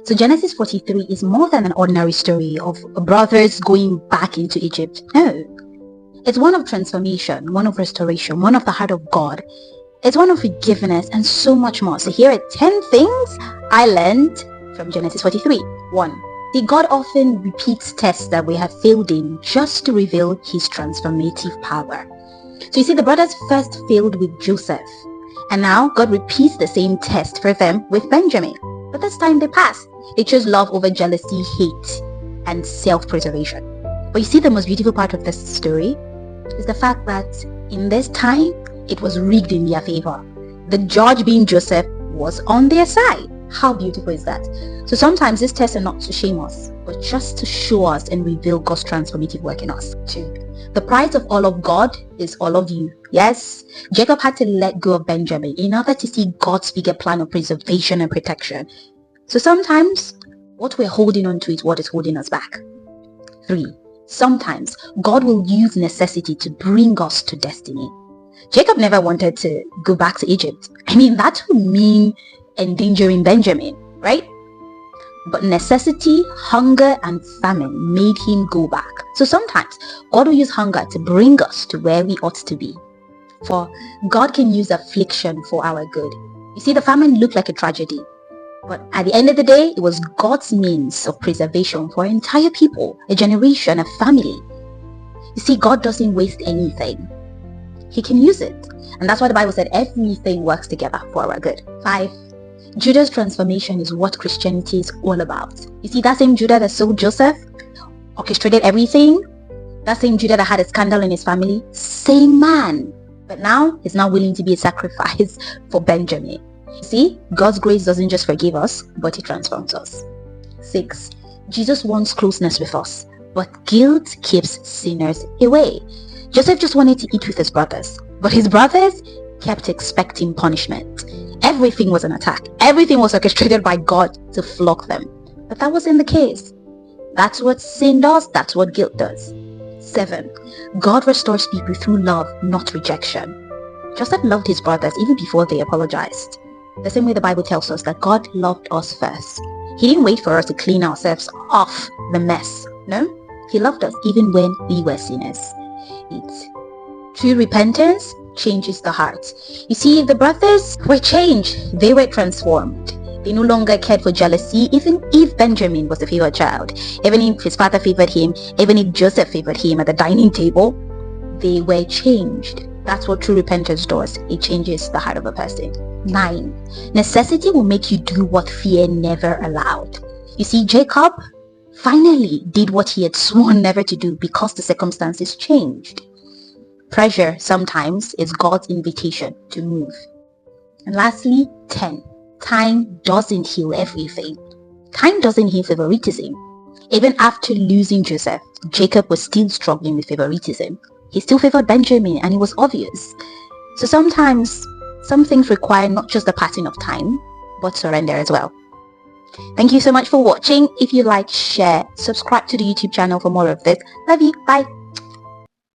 So Genesis 43 is more than an ordinary story of brothers going back into Egypt. No. It's one of transformation, one of restoration, one of the heart of God. It's one of forgiveness and so much more. So here are 10 things I learned from Genesis 43. 1. See, God often repeats tests that we have failed in just to reveal his transformative power. So you see, the brothers first failed with Joseph. And now God repeats the same test for them with Benjamin. But this time they passed. They chose love over jealousy, hate, and self-preservation. But you see, the most beautiful part of this story is the fact that in this time, it was rigged in their favor. The judge, being Joseph, was on their side. How beautiful is that? So sometimes these tests are not to shame us, but just to show us and reveal God's transformative work in us. 2. The price of all of God is all of you. Yes, Jacob had to let go of Benjamin in order to see God's bigger plan of preservation and protection. So sometimes what we're holding on to is what is holding us back. 3. Sometimes God will use necessity to bring us to destiny. Jacob never wanted to go back to Egypt. I mean, that would mean endangering Benjamin, right? But necessity, hunger, and famine made him go back. So sometimes God will use hunger to bring us to where we ought to be. For God can use affliction for our good. You see, the famine looked like a tragedy, but at the end of the day, it was God's means of preservation for an entire people, a generation, a family. You see, God doesn't waste anything. He can use it. And that's why the Bible said everything works together for our good. 5. Judah's transformation is what Christianity is all about. You see, that same Judah that sold Joseph, orchestrated everything, that same Judah that had a scandal in his family, same man. But now, he's not willing to be a sacrifice for Benjamin. You see, God's grace doesn't just forgive us, but it transforms us. 6. Jesus wants closeness with us, but guilt keeps sinners away. Joseph just wanted to eat with his brothers, but his brothers kept expecting punishment. Everything was an attack. Everything was orchestrated by God to flog them. But that wasn't the case. That's what sin does. That's what guilt does. 7. God restores people through love, not rejection. Joseph loved his brothers even before they apologized. The same way the Bible tells us that God loved us first. He didn't wait for us to clean ourselves off the mess. No, he loved us even when we were sinners. 8. True repentance changes the heart. You see, the brothers were changed. They were transformed. They no longer cared for jealousy, even if Benjamin was a favored child. Even if his father favored him, even if Joseph favored him at the dining table, they were changed. That's what true repentance does. It changes the heart of a person. 9. Necessity will make you do what fear never allowed. You see, Jacob finally did what he had sworn never to do because the circumstances changed. Pressure sometimes is God's invitation to move. And lastly, 10. Time doesn't heal everything. Time doesn't heal favoritism. Even after losing Joseph, Jacob was still struggling with favoritism. He still favored Benjamin, and it was obvious. So sometimes some things require not just the passing of time, but surrender as well. Thank you so much for watching. If you like, share, subscribe to the YouTube channel for more of this. Love you. Bye.